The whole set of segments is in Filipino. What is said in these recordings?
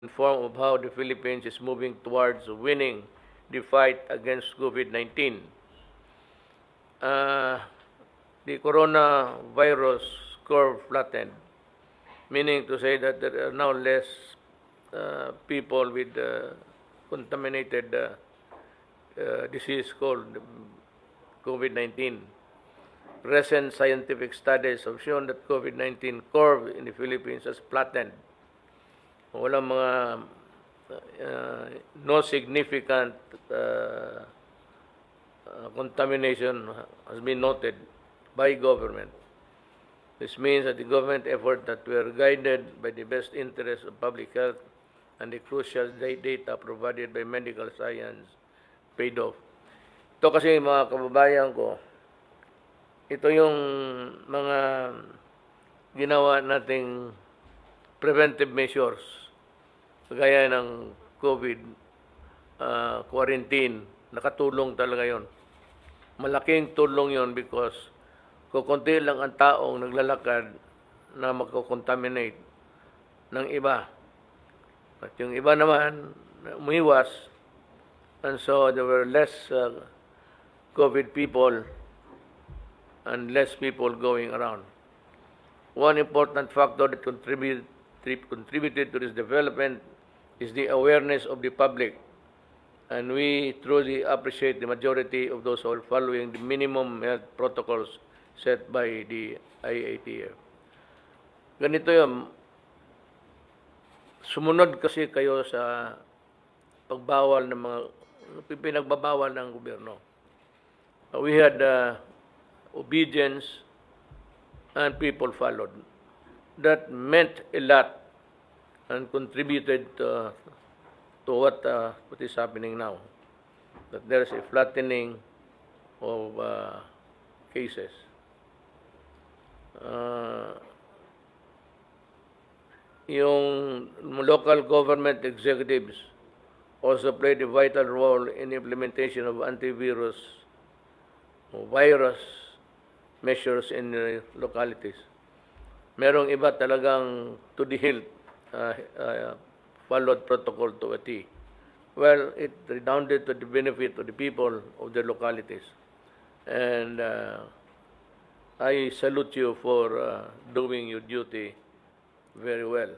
Form of how the Philippines is moving towards winning the fight against COVID-19. The coronavirus curve flattened, meaning to say that there are now less people with contaminated disease called COVID-19. Recent scientific studies have shown that COVID-19 curve in the Philippines has flattened. Walang mga no significant contamination has been noted by government. This means that the government effort that were guided by the best interest of public health and the crucial data provided by medical science paid off. Ito kasi mga kababayan ko, ito yung mga ginawa nating preventive measures gaya ng COVID quarantine. Nakatulong talaga yon. Malaking tulong yon because kukunti lang ang taong naglalakad na magko-contaminate ng iba. At yung iba naman, umiwas. And so there were less COVID people and less people going around. One important factor that contributed to this development is the awareness of the public. And we truly appreciate the majority of those who are following the minimum health protocols set by the IATF. Ganito yun. Sumunod kasi kayo sa pagbawal ng mga pinagbabawal ng gobyerno. We had obedience and people followed. That meant a lot and contributed to what is happening now. That there is a flattening of cases. Yung local government executives also played a vital role in the implementation of antivirus or virus measures in the localities. Merong iba talagang to the hilt followed protocol to a T. Well, it redounded to the benefit of the people of the localities. And I salute you for doing your duty very well.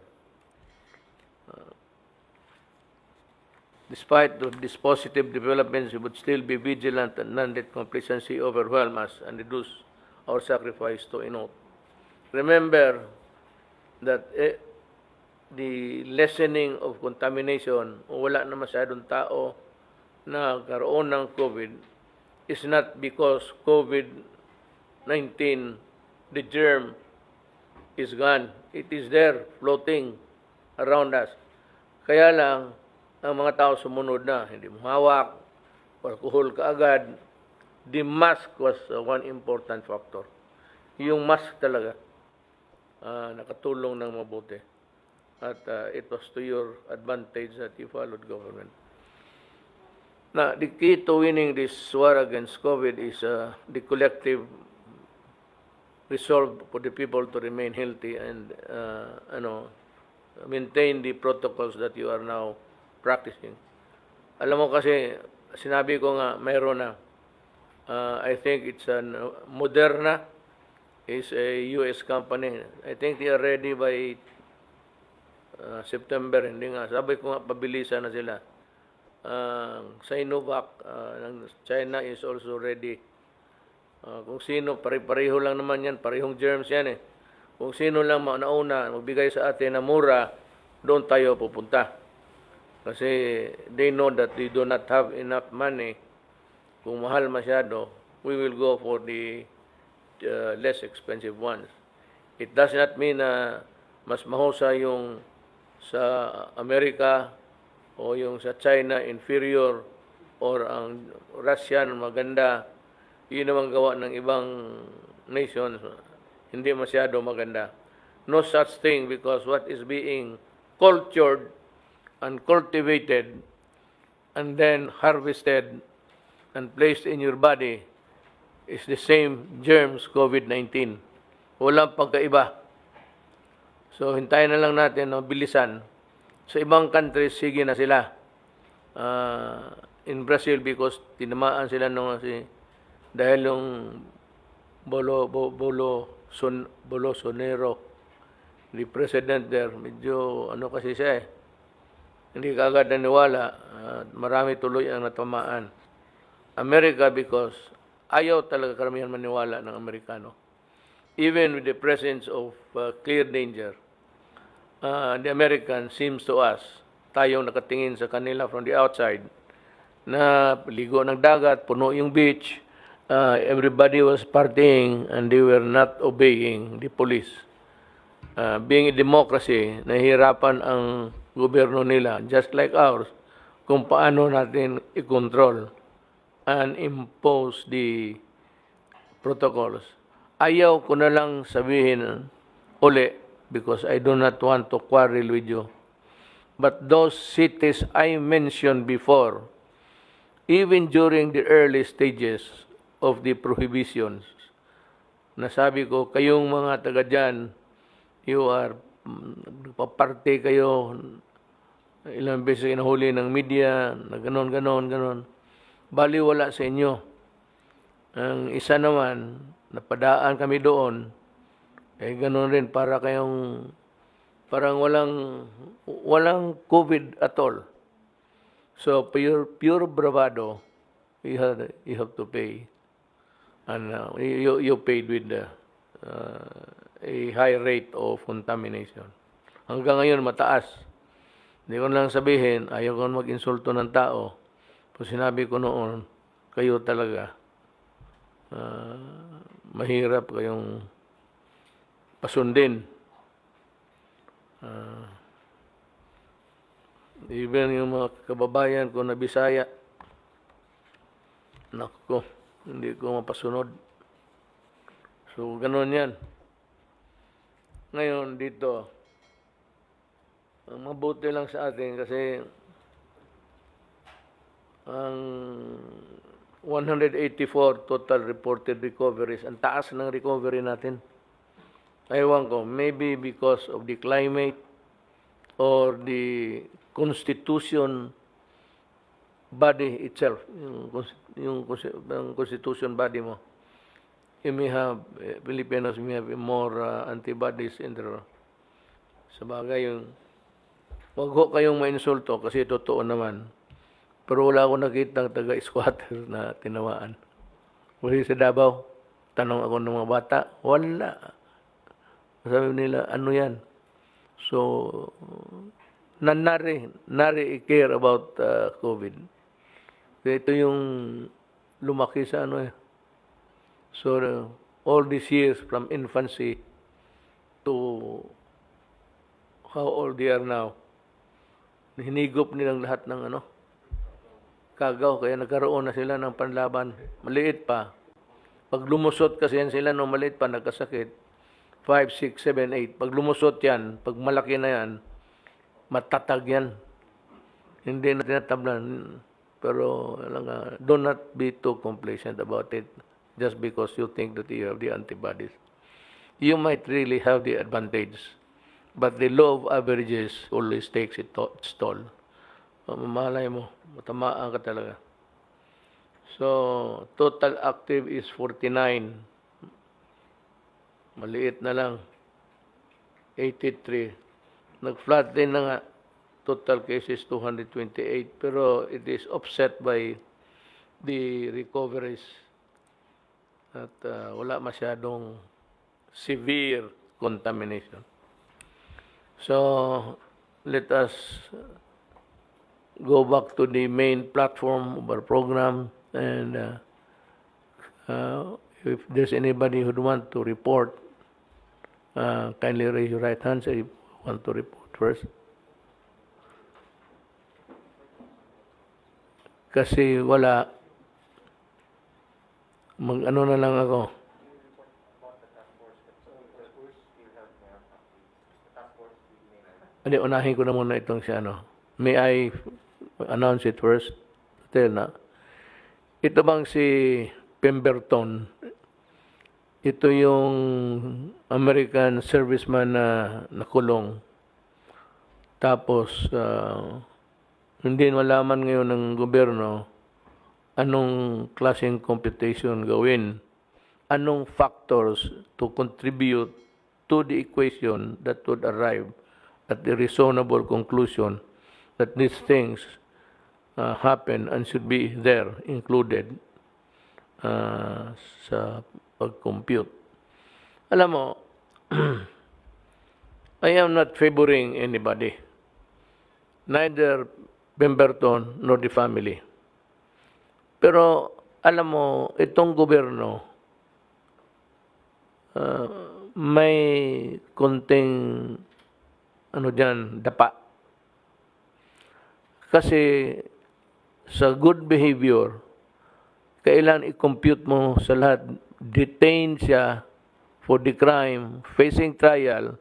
Despite these positive developments, we would still be vigilant and not let complacency overwhelm us and reduce our sacrifice to a note. Remember that the lessening of contamination, wala na masyadong tao na karoon ng COVID, is not because COVID-19, the germ, is gone. It is there, floating around us. Kaya lang, ang mga tao sumunod na, hindi mahawak, alcohol kaagad. The mask was one important factor. Yung mask talaga, nakatulong ng mabuti. At it was to your advantage that you followed government. Now, the key to winning this war against COVID is the collective resolve for the people to remain healthy and maintain the protocols that you are now practicing. Alam mo kasi, sinabi ko nga, mayroon na. I think it's Moderna is a US company. I think they are ready by September, hindi nga. Sabi ko nga, pabilisan na sila. Sinovac ng China is also ready. Kung sino, pare-pareho lang naman yan, parehong germs yan eh. Kung sino lang nauna, magbigay sa atin na mura, doon tayo pupunta. Kasi they know that they do not have enough money. Kung mahal masyado, we will go for the less expensive ones. It does not mean na mas mahusay yung sa Amerika o yung sa China inferior or ang Russian maganda. Yun naman gawa ng ibang nations, hindi masyado maganda. No such thing because what is being cultured and cultivated and then harvested and placed in your body is the same germs, COVID-19. Walang pagkaiba. So, hintayin na lang natin, no, bilisan. Sa ibang countries, sige na sila. In Brazil, because tinamaan sila nung dahil yung Bolsonaro, the president there, medyo ano kasi siya hindi kaagad naniwala, marami tuloy ang natamaan. America, because ayaw talaga karamihan maniwala ng Amerikano. Even with the presence of clear danger, the American seems to us, tayong nakatingin sa kanila from the outside, na ligo ng dagat, puno yung beach, everybody was partying and they were not obeying the police. Being a democracy, nahihirapan ang gobyerno nila, just like ours, kung paano natin i-control and impose the protocols. Ayaw ko na lang sabihin uli, because I do not want to quarrel with you. But those cities I mentioned before, even during the early stages of the prohibitions, nasabi ko, kayong mga taga dyan, you are, nagpaparte kayo, ilang beses inahuli ng media, na ganon. Baliwala sa inyo. Ang isa naman, napadaan kami doon, ganon rin, para kayong, parang walang COVID at all. So, pure bravado, you have to pay. And you paid with a high rate of contamination. Hanggang ngayon, mataas. Hindi ko lang sabihin, ayaw ko mag-insulto ng tao. Pag sinabi ko noon, kayo talaga, mahirap kayong pasundin. Even yung mga kababayan ko na Bisaya, naku, hindi ko mapasunod. So, ganun yan. Ngayon, dito, ang mabuti lang sa atin kasi ang 184 total reported recoveries, ang taas ng recovery natin. Ewan ko, maybe because of the climate or the constitution body itself, yung constitution body mo. You may have, Filipinos may have more antibodies in their, sa bagay yung, wag ho kayong mainsulto kasi totoo naman. Pero wala akong nakita taga-squatter na tinawaan. Kasi sa Davao, tanong ako ng mga bata, wala. Sabi nila, ano yan? So, nari care about COVID. Ito yung lumaki sa ano . So, all these years from infancy to how old they are now, hinigop nilang lahat ng kagaw, kaya nagkaroon na sila ng panlaban. Maliit pa. Pag lumusot kasi yan sila nung maliit pa, nagkasakit. 5, 6, 7, 8. Pag lumusot yan, pag malaki na yan, matatag yan. Hindi na tinatablan. Pero do not be too complacent about it just because you think that you have the antibodies. You might really have the advantage, but the law of averages always takes its toll. Mamalay mo, matamaan ka talaga. So, total active is 49. Maliit na lang. 83. Nag-flatten na nga. Total cases 228. Pero it is offset by the recoveries. At wala masyadong severe contamination. So, let us go back to the main platform of our program, and if there's anybody who would want to report, kindly raise your right hand if you want to report first. Kasi wala, mag-ano na lang ako. Hindi, unahin ko na muna itong si May I announce it first? Ito bang si Pemberton? Ito yung American serviceman na nakulong. Tapos, hindi malaman ngayon ng gobyerno anong klaseng computation gawin. Anong factors to contribute to the equation that would arrive at the reasonable conclusion that these things happen and should be there included sa pag-compute. Alam mo, I am not favoring anybody, neither Pemberton nor the family. Pero alam mo, itong gobyerno may konting dapa. Kasi sa good behavior, kailan i-compute mo sa lahat, detained siya for the crime, facing trial,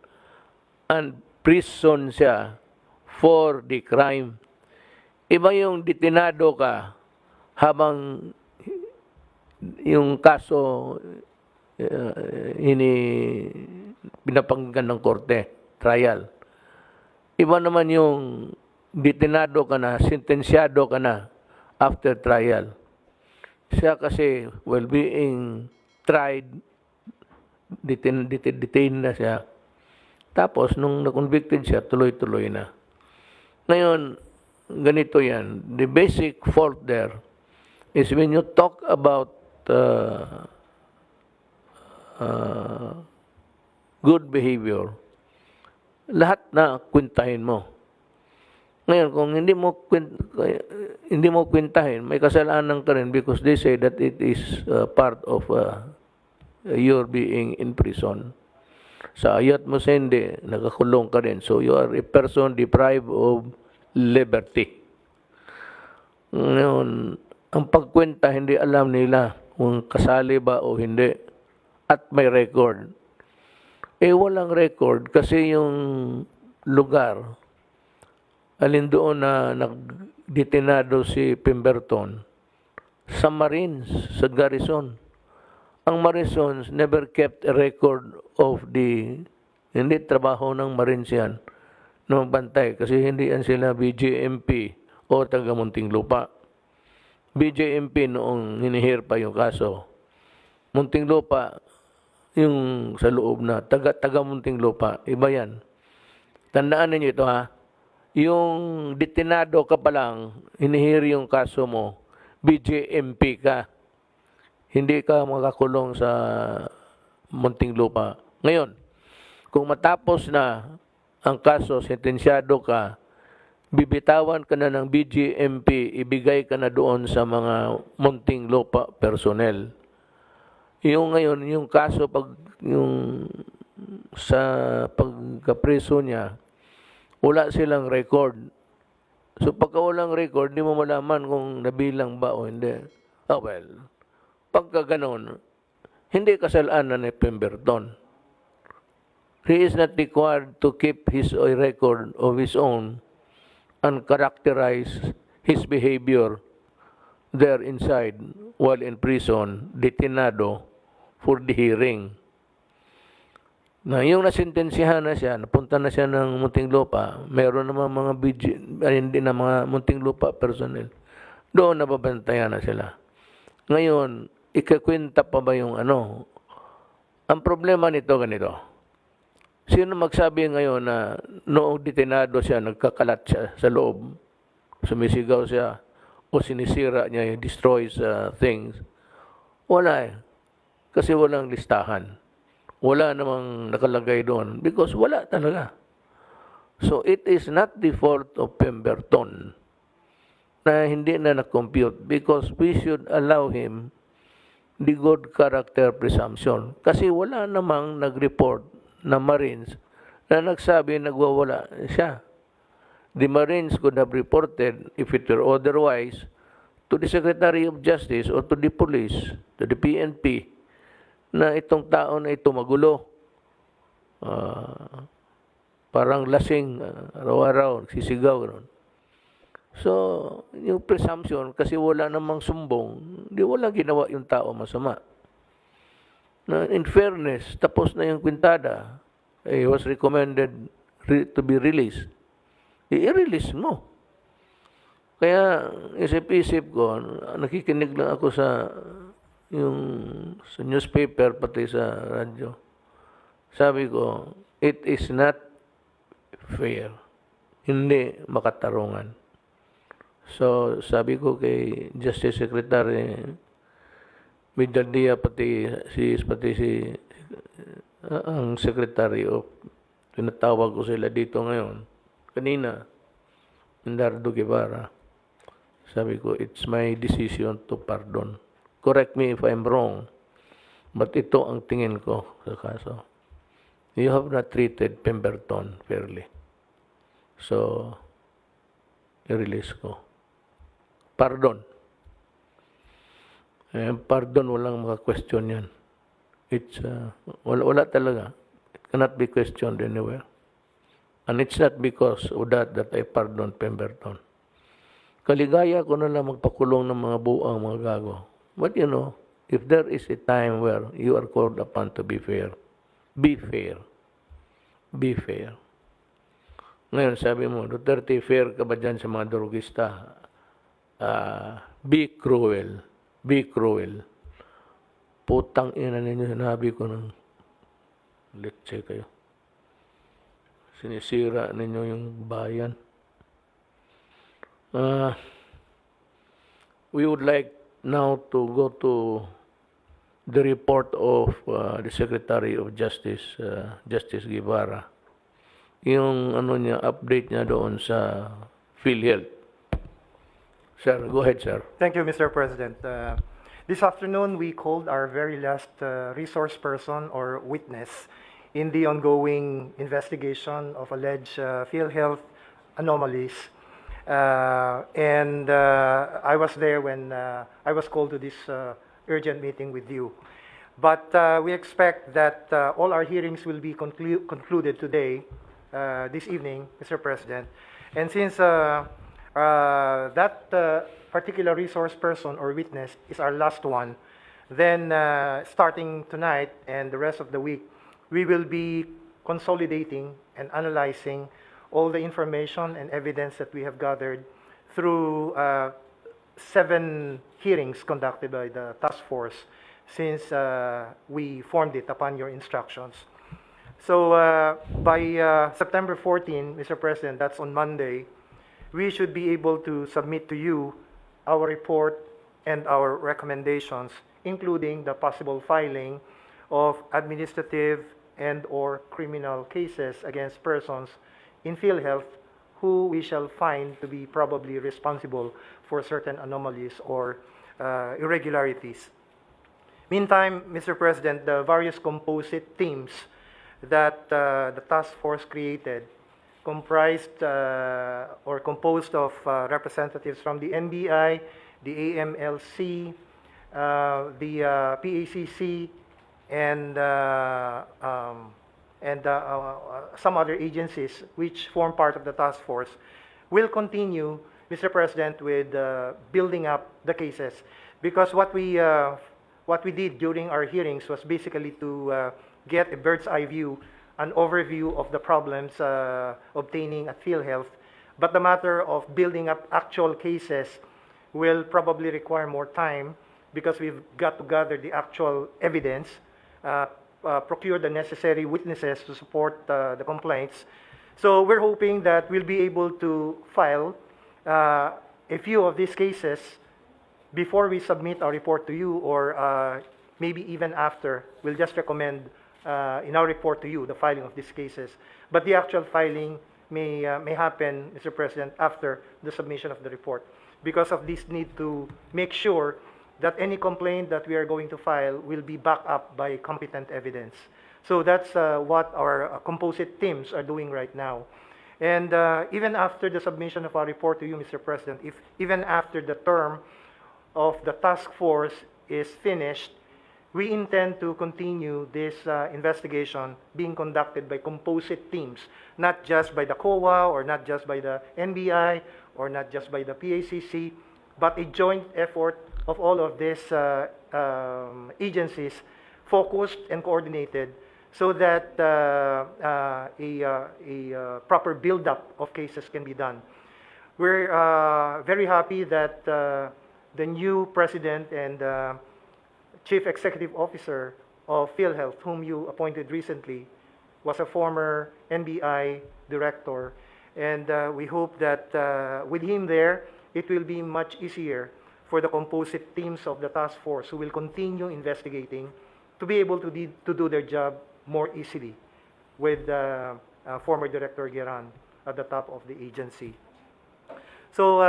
and prison siya for the crime. Iba yung detenado ka habang yung kaso pinapakinggan ng korte, trial. Iba naman yung detenado ka na, sentensyado ka na after trial. Siya kasi, well, being tried, detained na siya. Tapos, nung na-convicted siya, tuloy-tuloy na. Ngayon, ganito yan. The basic fault there is when you talk about good behavior, lahat na kwentahin mo. Ngayon, kung hindi mo kwentahin, may kasalanan ka rin because they say that it is part of your being in prison. Sa ayat mo sa hindi, nakakulong ka rin. So, you are a person deprived of liberty. Ngayon, ang pagkwenta, hindi alam nila kung kasali ba o hindi. At may record. Walang record kasi yung lugar, alin doon na nagdetenado si Pemberton, sa Marines, sa garrison. Ang Marines never kept a record of hindi trabaho ng Marines yan, na magbantay, kasi hindi yan sila BJMP o taga Muntinlupa. BJMP noong hinihir pa yung kaso. Muntinlupa, yung sa loob na, taga Muntinlupa, iba yan. Tandaan ninyo ito ha, yung detenado ka pa lang, hinihir yung kaso mo, BJMP ka. Hindi ka makakulong sa Muntinlupa. Ngayon, kung matapos na ang kaso, sentensyado ka, bibitawan ka na ng BJMP, ibigay ka na doon sa mga Muntinlupa personnel. Yung ngayon, yung kaso sa pagkapreso niya, wala silang record. So pagka walang record, hindi mo malaman kung nabilang ba o hindi. Well, pagka ganon, hindi kasalanan ni Pemberton. He is not required to keep his record of his own and characterize his behavior there inside while in prison, detenado for the hearing. Na yung nasintensyahan na siya, napunta na siya ng Muntinlupa, meron naman mga hindi na mga Muntinlupa personnel. Doon nababantayan na sila. Ngayon, ikakwenta pa ba yung ano? Ang problema nito ganito. Sino magsabi ngayon na noong detenado siya, nagkakalat siya sa loob, sumisigaw siya, o sinisira niya, destroys things? Wala eh. Kasi walang listahan. Wala namang nakalagay doon because wala talaga. So it is not the fault of Pemberton na hindi na na-compute because we should allow him the good character presumption. Kasi wala namang nag-report na Marines na nagsabi nagwawala siya. The Marines could have reported, if it were otherwise, to the Secretary of Justice or to the police, to the PNP, na itong tao na ito magulo. Parang lasing, araw-araw, sisigaw. So, yung presumption, kasi wala namang sumbong, di wala ginawa yung tao masama. Na in fairness, tapos na yung kwintada, he was recommended to be released. i-release mo. Kaya isip-isip ko, nakikinig lang ako sa newspaper pati sa radyo. Sabi ko, it is not fair. Hindi makatarungan. So, sabi ko kay Justice Secretary Midaldia pati si ang Secretary of tinatawag ko sila dito ngayon. Kanina, Mindardo Guevara. Sabi ko, it's my decision to pardon. Correct me if I'm wrong. But ito ang tingin ko sa kaso. You have not treated Pemberton fairly. So, i-release ko. Pardon. Pardon, walang maka-question yan. It's, wala talaga. It cannot be questioned anywhere. And it's not because of that I pardon Pemberton. Kaligaya ko na lang magpakulong ng mga buang mga gago. But you know, if there is a time where you are called upon to be fair, be fair. Be fair. Ngayon, sabi mo, Duterte, fair ka ba dyan sa mga drogista? Be cruel. Be cruel. Putang ina ninyo, sinabi ko ng letse kayo. Sinisira ninyo yung bayan. We would like now to go to the report of the Secretary of Justice, Justice Guevara. Yung niya, update niya doon sa PhilHealth. Sir, go ahead, sir. Thank you, Mr. President. This afternoon, we called our very last resource person or witness in the ongoing investigation of alleged PhilHealth anomalies. I was there when I was called to this urgent meeting with you. But we expect that all our hearings will be concluded today, this evening, Mr. President. And since that particular resource person or witness is our last one, then starting tonight and the rest of the week, we will be consolidating and analyzing all the information and evidence that we have gathered through 7 hearings conducted by the task force since we formed it upon your instructions. So by September 14, Mr. President, that's on Monday, we should be able to submit to you our report and our recommendations, including the possible filing of administrative and or criminal cases against persons in PhilHealth who we shall find to be probably responsible for certain anomalies or irregularities. Meantime, Mr. President, the various composite teams that the task force created composed of representatives from the NBI, the AMLC, the PACC, and some other agencies which form part of the task force will continue, Mr. President, with building up the cases, because what we did during our hearings was basically to get a bird's eye view, an overview of the problems obtaining at PhilHealth, but the matter of building up actual cases will probably require more time because we've got to gather the actual evidence, procure the necessary witnesses to support the complaints. So we're hoping that we'll be able to file a few of these cases before we submit our report to you, or maybe even after. We'll just recommend in our report to you the filing of these cases. But the actual filing may happen, Mr. President, after the submission of the report, because of this need to make sure that any complaint that we are going to file will be backed up by competent evidence. So that's what our composite teams are doing right now. And even after the submission of our report to you, Mr. President, even after the term of the task force is finished, we intend to continue this investigation being conducted by composite teams, not just by the COA or not just by the NBI or not just by the PACC, but a joint effort of all of these agencies, focused and coordinated so that a proper build-up of cases can be done. We're very happy that the new president and chief executive officer of PhilHealth, whom you appointed recently, was a former NBI director. And we hope that with him there, it will be much easier for the composite teams of the task force who will continue investigating to be able to do their job more easily with former Director Geran at the top of the agency. So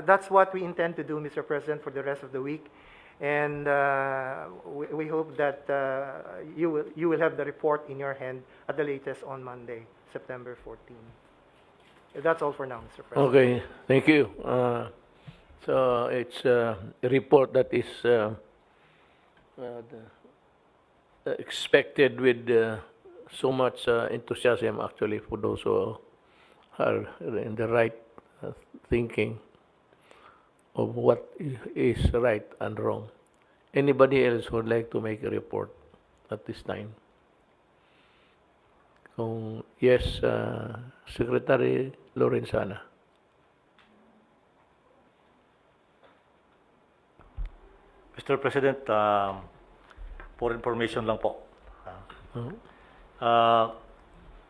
that's what we intend to do, Mr. President, for the rest of the week. And we hope that you will have the report in your hand at the latest on Monday, September 14. That's all for now, Mr. President. Okay, thank you. So it's a report that is expected with so much enthusiasm, actually, for those who are in the right thinking of what is right and wrong. Anybody else would like to make a report at this time? Kung yes, Secretary Lorenzana. Mr. President, for information lang po.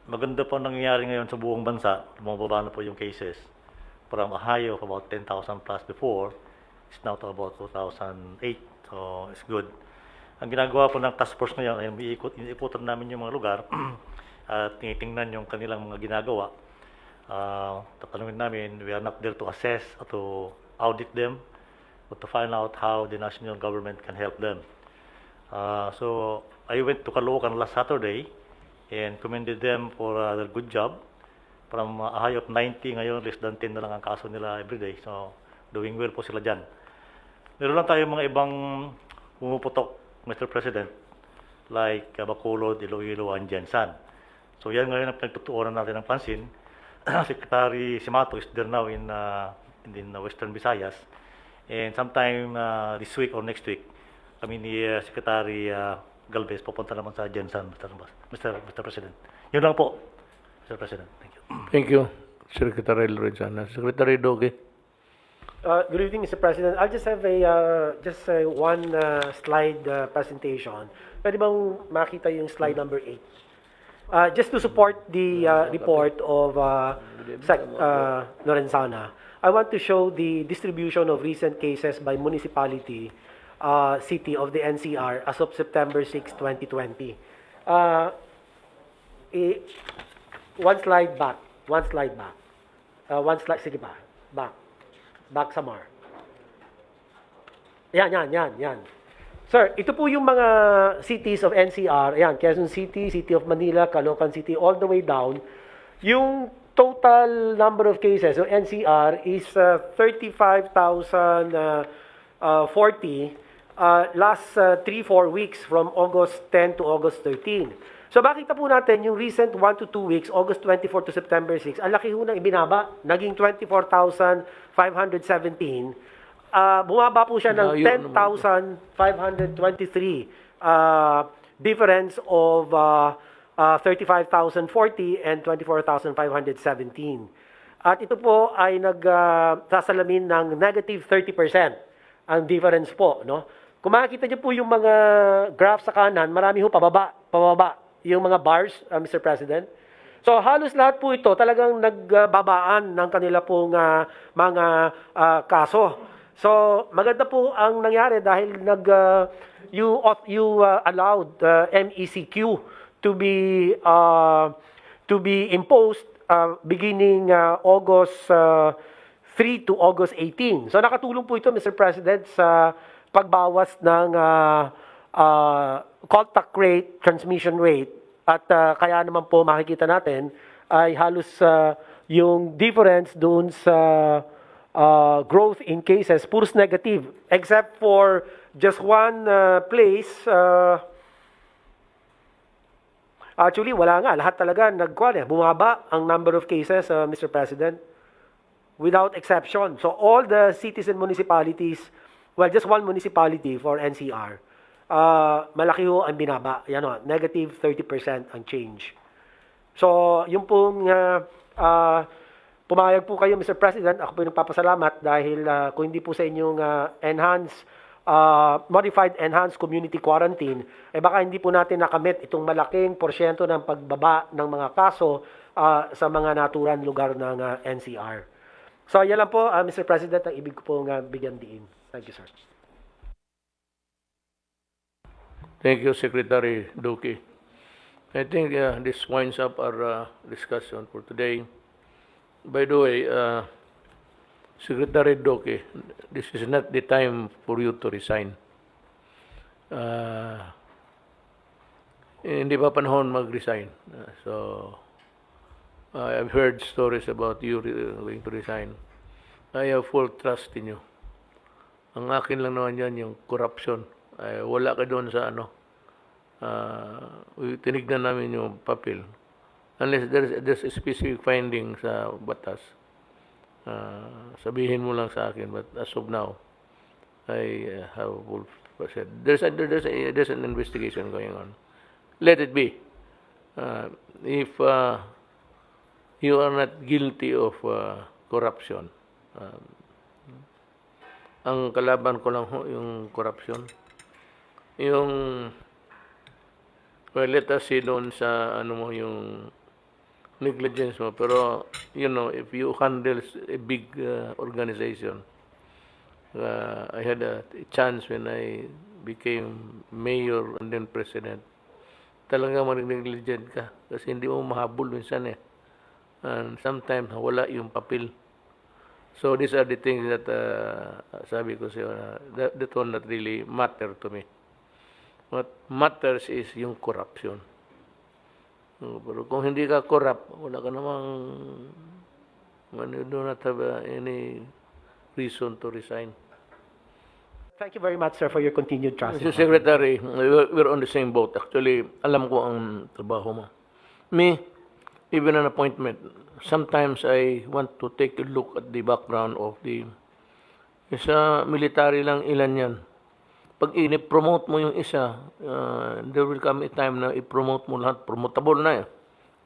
Maganda po nangyayari ngayon sa buong bansa. Bumababa na po yung cases. From a high of about 10,000 plus before, it's now to about 2008. So, it's good. Ang ginagawa po ng task force ngayon ay iniikutan namin yung mga lugar at tinitingnan yung kanilang mga ginagawa. Tatanungin namin, we are not there to assess or to audit them, but to find out how the national government can help them. So, I went to Caloocan last Saturday and commended them for their good job. From a high of 90, ngayon less than 10 na lang ang kaso nila everyday. So, doing well po sila dyan. Meron lang tayo mga ibang pumuputok, Mr. President, like Bacolod, Iloilo, and Jensan. So, yan ngayon ang pinagtutuunan natin ng pansin. Secretary Simato is there now in Western Visayas. And sometime this week or next week, kami ni Secretary Galvez pupunta naman sa Jensan, Mr. President. Yun lang po, Mr. President. Thank you. Thank you, Secretary Lorenzana. Secretary Doge. Good evening, Mr. President. I'll just have one slide presentation. Pwede bang makita yung slide number 8? Just to support the report of Lorenzana, I want to show the distribution of recent cases by municipality, city of the NCR as of September 6, 2020. One slide back. Sige ba? Back some more. Yan. Sir, ito po yung mga cities of NCR. Ayan, Quezon City, City of Manila, Caloocan City, all the way down. Yung total number of cases of NCR is 35,040 last 3-4 weeks from August 10 to August 13. So makita po natin yung recent 1 to 2 weeks, August 24 to September 6, ang laki ho nang ibinaba, naging 24,517. Bumaba po siya ng 10,523. Difference of 35,040 and 24,517. At ito po ay nagsasalamin ng negative 30% ang difference po, no? Kung makikita niyo po yung mga graph sa kanan, marami ho pababa yung mga bars, Mr. President. So halos lahat po ito talagang nagbabaan ng kanila pong mga kaso. So maganda po ang nangyari dahil you allowed MECQ to be imposed beginning August 3 to August 18. So nakatulong po ito, Mr. President, sa pagbawas ng contact rate, transmission rate, at kaya naman po makikita natin ay halos yung difference doon sa growth in cases, puros negative, except for just one place. Actually, wala nga. Lahat talaga bumaba ang number of cases, Mr. President, without exception. So all the cities and municipalities, well, just one municipality for NCR, malaki ho ang binaba. Yan o, negative 30% ang change. So, yung pong pumayag po kayo, Mr. President, ako po yung nagpapasalamat dahil kung hindi po sa inyong modified enhanced community quarantine, baka hindi po natin nakamit itong malaking porsyento ng pagbaba ng mga kaso sa mga naturang lugar ng NCR. So, yan lang po, Mr. President, ang ibig ko pong bigyan diin. Thank you, sir. Thank you, Secretary Duque. I think this winds up our discussion for today. By the way, Secretary Duque, this is not the time for you to resign. Hindi pa panahon mag-resign. So, I've heard stories about you going to resign. I have full trust in you. Ang akin lang naman yan, yung corruption. Wala ka doon sa tinignan namin yung papel. Unless there's a specific finding sa batas, sabihin mo lang sa akin. But as of now, I have full percent. There's an investigation going on. Let it be. If you are not guilty of corruption, ang kalaban ko lang ho yung corruption. Yung well, let us see doon sa yung negligence mo. Pero, if you handle a big organization, I had a chance when I became mayor and then president. Talagang mag-negligent ka kasi hindi mo mahabol minsan eh. And sometimes wala yung papel. So these are the things that sabi ko siya, that will not really matter to me. What matters is yung corruption. Pero kung hindi ka corrupt, wala ka namang, you do not have any reason to resign. Thank you very much, sir, for your continued trust. Mr. Secretary, we're on the same boat. Actually, alam ko ang trabaho mo. Me, even an appointment, sometimes I want to take a look at the background of sa military lang ilan yan. Pag i-promote mo yung isa, there will come a time na i-promote mo lahat, promotable na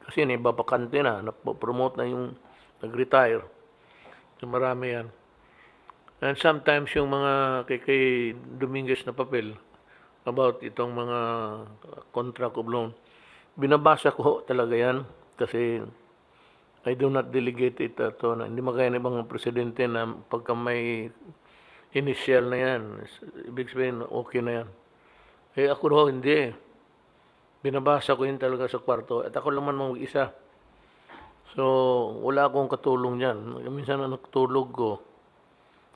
kasi nababakante na, promote na yung nag-retire. So marami yan. And sometimes yung mga kay Dominguez na papel about itong mga contract of loan, binabasa ko talaga yan kasi I do not delegate it na hindi magkaya ng ibang presidente na pagka may initial na yan, ibig sabihin okay na yan. Ako daw hindi. Binabasa ko yun talaga sa kwarto at ako naman mag-isa. So wala akong katulong yan. Minsan na nagtulog ko.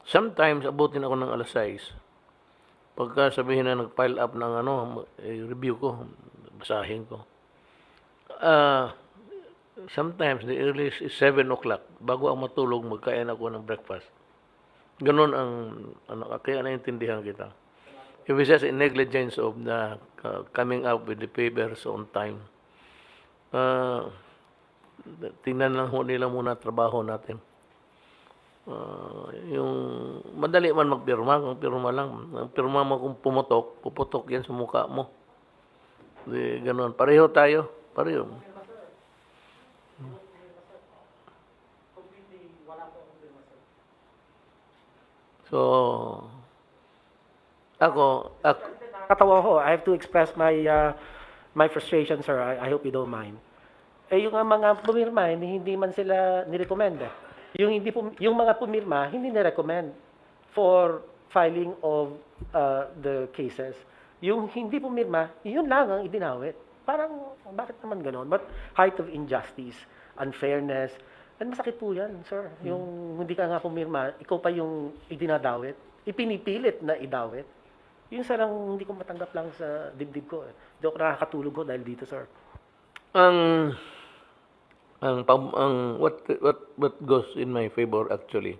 Sometimes, abutin ako ng alas 6. Pagka sabihin na nag-pile up ng review ko, basahin ko. Sometimes, the earliest is 7 o'clock. Bago ako matulog, magkain ako ng breakfast. Ganon ang, kaya naintindihan kita. If it's just a negligence of the coming up with the papers on time, tingnan lang ho nila muna trabaho natin. Yung madali man magpirma, kung pirma lang, pirma mo kung puputok yan sa mukha mo. Di, ganun. Pareho tayo. Pareho. So, ako Katawa ko, I have to express my frustration, sir. I hope you don't mind. Yung mga pumirma, hindi man sila nirecommend. Yung mga pumirma, hindi ni-recommend for filing of the cases. Yung hindi pumirma, yun lang ang idinawit. Parang, bakit naman ganon? But height of injustice, unfairness, and masakit po yan, sir. Yung hindi ka nga pumirma, ikaw pa yung idinadawit. Ipinipilit na idawit. Yung sarang hindi ko matanggap lang sa dibdib ko. Hindi ako nakakatulog ko dahil dito, sir. What goes in my favor actually,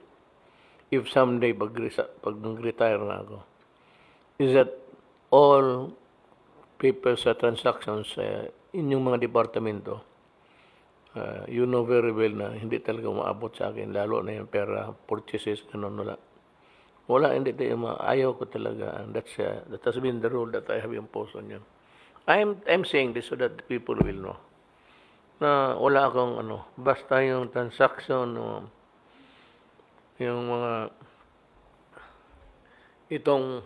if someday pag retire na ako, is that all papers sa transactions in yung mga departamento, you know very well na hindi talaga umaabot sa akin, lalo na yung pera, purchases, ganun wala. Wala, hindi tayo ayaw ko talaga. And that has been the rule that I have imposed on you. I'm saying this so that the people will know na wala akong basta yung transaction, yung mga itong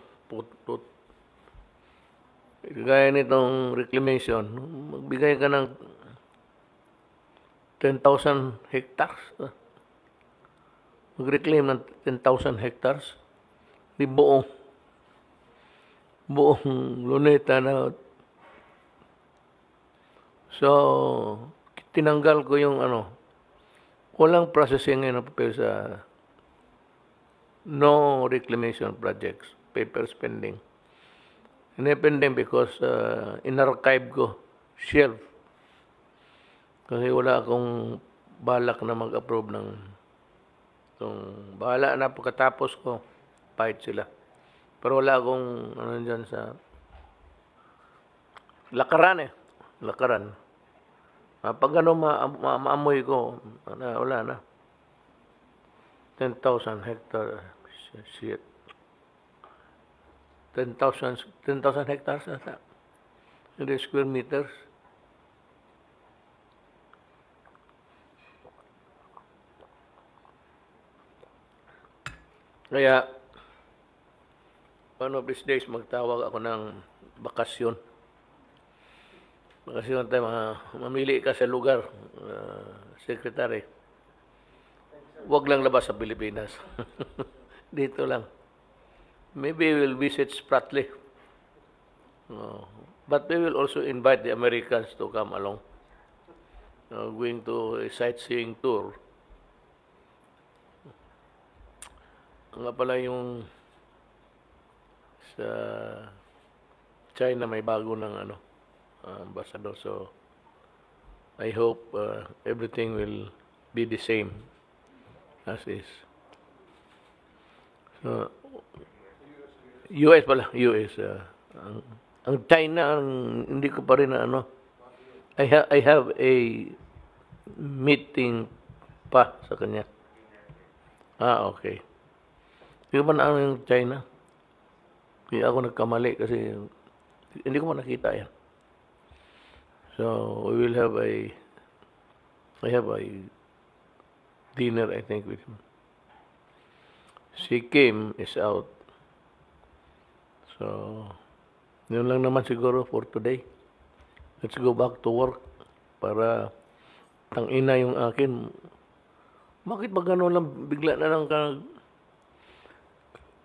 gaya nitong reclamation, magbigay ka ng 10,000 hectares. Mag-reclaim ng 10,000 hectares. Di buong luneta na. So, tinanggal ko yung walang processing ngayon ng papel sa no reclamation projects, paper spending. Independent because in-archive ko, shelf. Kasi wala akong balak na mag-approve ng bahala na pagkatapos ko, fight sila. Pero wala akong dyan sa lakaran lakaran. Pag maamoy ko, wala na. 10,000 hectare, shit. 10,000 hectares ata. Hindi square meters. Kaya, one of these days, magtawag ako ng bakasyon. Bakasyon tayo, mamili ka sa lugar, secretary. Huwag lang labas sa Pilipinas. Dito lang. Maybe we'll visit Spratly. But we will also invite the Americans to come along. Going to a sightseeing tour. Nga pala yung sa China may bago ng ambassador. So, I hope everything will be the same as is. So, US pala, US. Ang China, hindi ko pa rin I have a meeting pa sa kanya. Okay. Hindi ko pa na yung China. Kaya ako nagkamali kasi hindi ko pa nakita yan. So, we will have I have a dinner, I think, with him. Si Kim is out. So, yun lang naman siguro for today. Let's go back to work para tangina yung akin. Bakit ba gano'n lang bigla na lang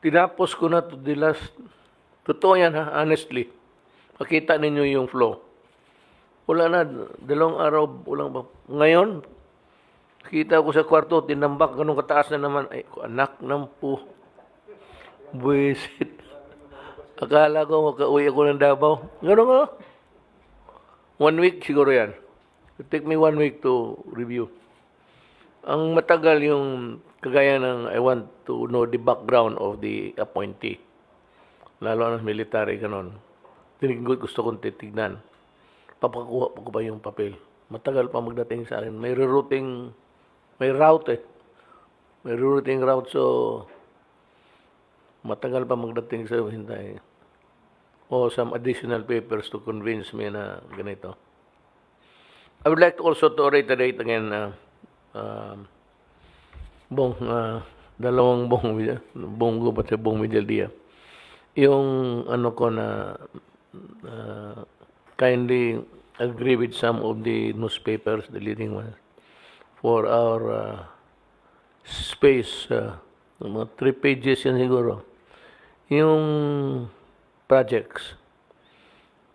tinapos ko na to the last. Totoo yan honestly. Makita ninyo yung flow. Wala na, dalawang araw, walang ba. Ngayon, kita ko sa kwarto, tinambak, ganun kataas na naman. Ay, anak ng po. Buwisit. Akala ko makauwi ako ng Davao. Ganun nga. 1 week siguro yan. It take me 1 week to review. Ang matagal yung kagaya ng I want to know the background of the appointee. Lalo na military, ganun. Gusto kong titignan. Papakuha ko pa yung papel. Matagal pa magdating sa akin. May route. May rerouting route, so matagal pa magdating sa hintay. O some additional papers to convince me na ganito. I would like to also to reiterate again, dalawang Bongo pa sa Bong Medialdia. Yung ko na kindly agree with some of the newspapers, the leading ones, for our space, mga 3 pages yan siguro. Yung projects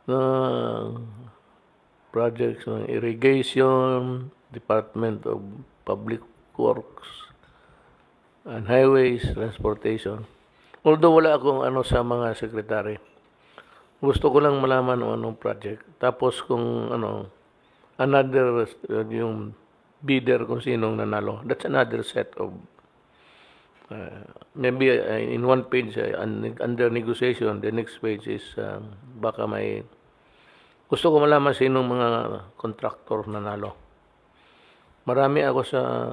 ng irrigation, Department of Public Works and Highways, Transportation. Although wala akong sa mga sekretary. Gusto ko lang malaman anong project. Tapos kung another, yung bidder kung sinong nanalo. That's another set of, maybe in one page, under negotiation, the next page is, baka may, gusto ko malaman sinong mga contractor nanalo. Marami ako sa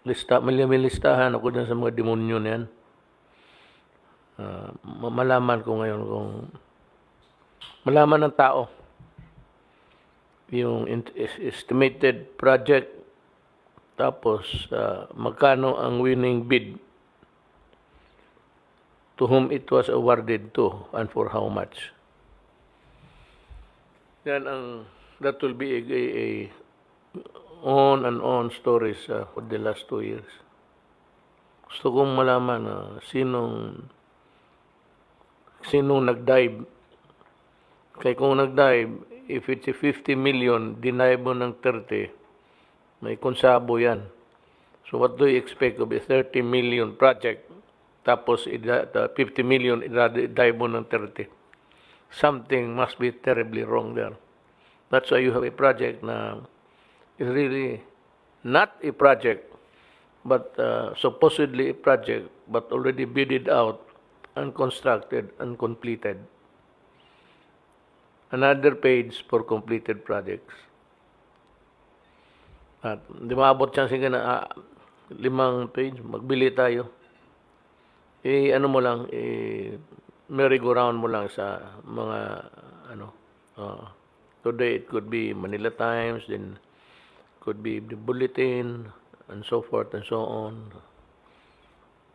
may listahan ako dyan sa mga demonyo na yan. malaman ko ngayon kung malaman ng tao yung estimated project, tapos magkano ang winning bid, to whom it was awarded to, and for how much. That will be a on and on stories for the last 2 years. Gusto kong malaman sinong nag-dive. Kaya kung nag-dive, if it's a 50 million, deny mo ng 30, may konsabo yan. So what do you expect of a 30 million project? Tapos 50 million, i-dive mo ng 30. Something must be terribly wrong there. That's why you have a project na is really not a project, but supposedly a project, but already bidded out, unconstructed, uncompleted. Another page for completed projects. At di maabot siya sige na 5 page, magbili tayo. Ano mo lang, merry-go-round mo lang sa mga today it could be Manila Times, then could be the Bulletin, and so forth and so on.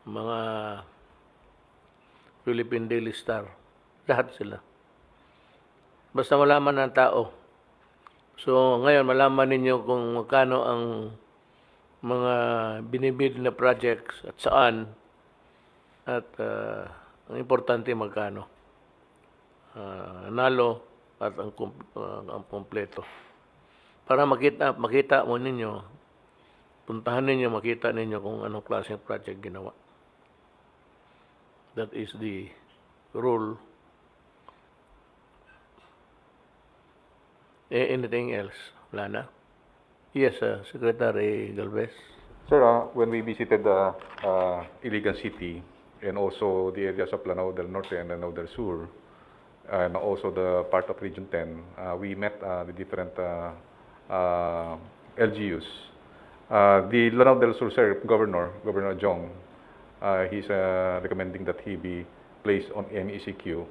Mga Philippine Daily Star, lahat sila. Basta malaman ng tao. So ngayon malaman ninyo kung magkano ang mga binibid na projects at saan, at ang importante magkano. Nalo at ang kompleto. Para makita mo ninyo, puntahan ninyo, makita ninyo kung anong klaseng project ginawa. That is the rule. Anything else? Wala na? Yes, Secretary Galvez. Sir, when we visited Iligan City and also the areas of Lanao del Norte and Lanao del Sur, and also the part of Region 10, we met the different LGUs. The Lanao del Sur, sir, Governor Jong, he's recommending that he be placed on MECQ,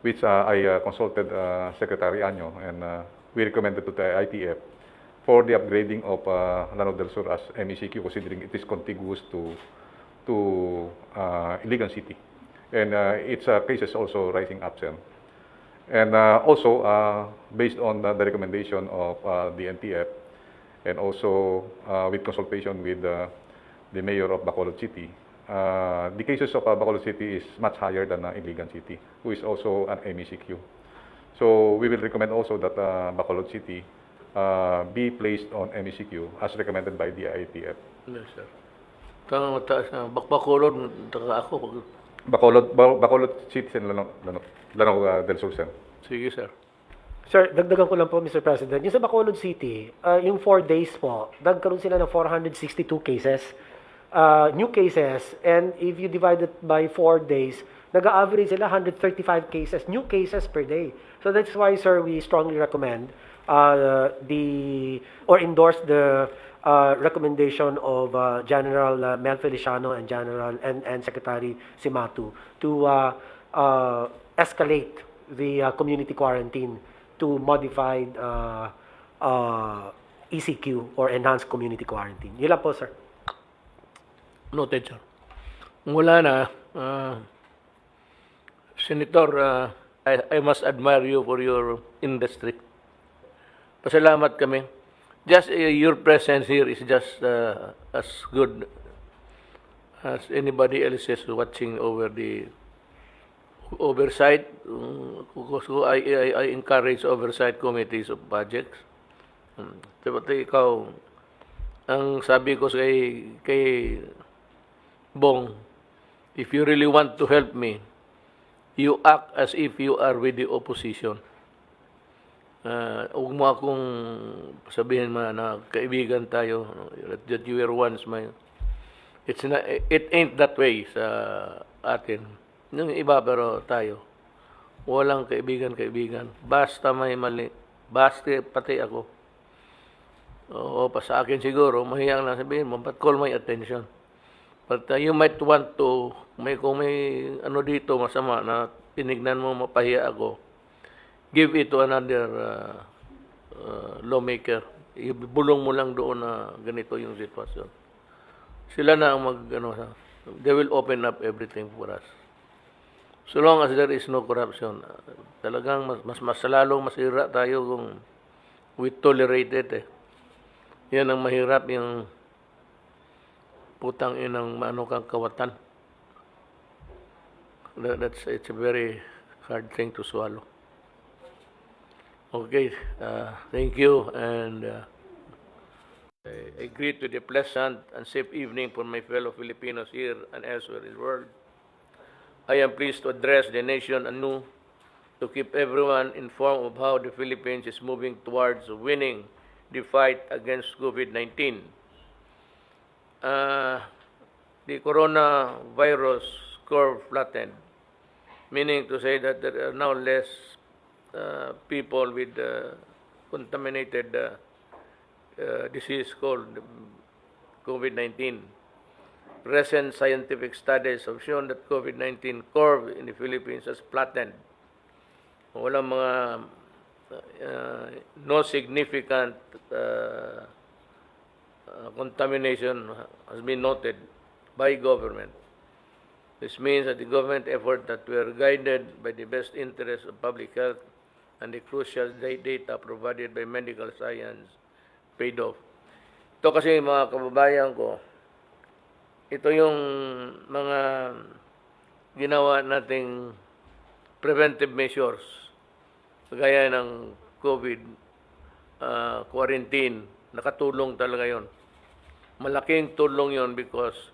which I consulted Secretary Anyo, and we recommended to the ITF for the upgrading of Lanao del Sur as MECQ, considering it is contiguous to Iligan City. And its cases also rising up, sir. And also, based on the recommendation of the NTF, and also with consultation with the mayor of Bacolod City, the cases of Bacolod City is much higher than Iligan City, who is also an MECQ. So we will recommend also that Bacolod City be placed on MECQ as recommended by the ITF. Yes, sir. Tama mataas na. Bacolod, ako. Bacolod City and Lanao del Sur, sir. Sige, sir. Sir, dagdagan ko lang po, Mr. President. Yung sa Bacolod City, yung 4 days po, nagkaroon sila ng 462 cases, new cases, and if you divide it by 4 days, nag-average sila 135 cases, new cases per day. So that's why, sir, we strongly recommend endorse the recommendation of General Mel Feliciano and and Secretary Simatu to escalate the community quarantine to modified ECQ or enhanced community quarantine. Yun lang po, sir. Noted, sir. Wala na, Senator, I must admire you for your industry. Pasalamat kami. Just your presence here is just as good as anybody else is watching over the oversight. So I encourage oversight committees of projects. Pati ikaw, ang sabi ko kay Bong, if you really want to help me, you act as if you are with the opposition. Huwag mo akong sabihin na kaibigan tayo, that you were once my... It ain't that way sa atin. Yung iba, pero tayo, walang kaibigan. Basta may mali. Basta pati ako. O pa sa akin siguro, mahiyang lang sabihin mo, but call my attention. But you might want to, kung may ano dito masama na tinignan mo mapahiya ako, give it to another lawmaker. Ibulong mo lang doon na ganito yung sitwasyon. Sila na ang they will open up everything for us. So long as there is no corruption, talagang mas lalong masira tayo kung we tolerate it eh. Yan ang mahirap yung putang inang maano kang kawatan. It's a very hard thing to swallow. Okay, thank you, and I greet with a pleasant and safe evening for my fellow Filipinos here and elsewhere in the world. I am pleased to address the nation anew to keep everyone informed of how the Philippines is moving towards winning the fight against COVID-19. The coronavirus curve flattened, meaning to say that there are now less people with contaminated disease called COVID-19. Recent scientific studies have shown that COVID-19 curve in the Philippines has flattened. Walang mga no significant contamination has been noted by government. This means that the government effort that were guided by the best interest of public health and the crucial data provided by medical science paid off. Ito kasi mga kababayan ko, ito yung mga ginawa nating preventive measures gaya ng COVID quarantine, nakatulong talaga yon. Malaking tulong yon because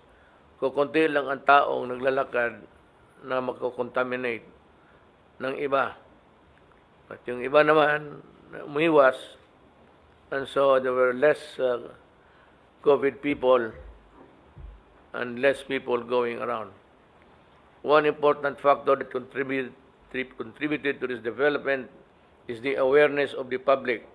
kung konti lang ang taong naglalakad na magko-contaminate ng iba. At yung iba naman, umiwas. And so there were less COVID people and less people going around. One important factor that contributed to this development is the awareness of the public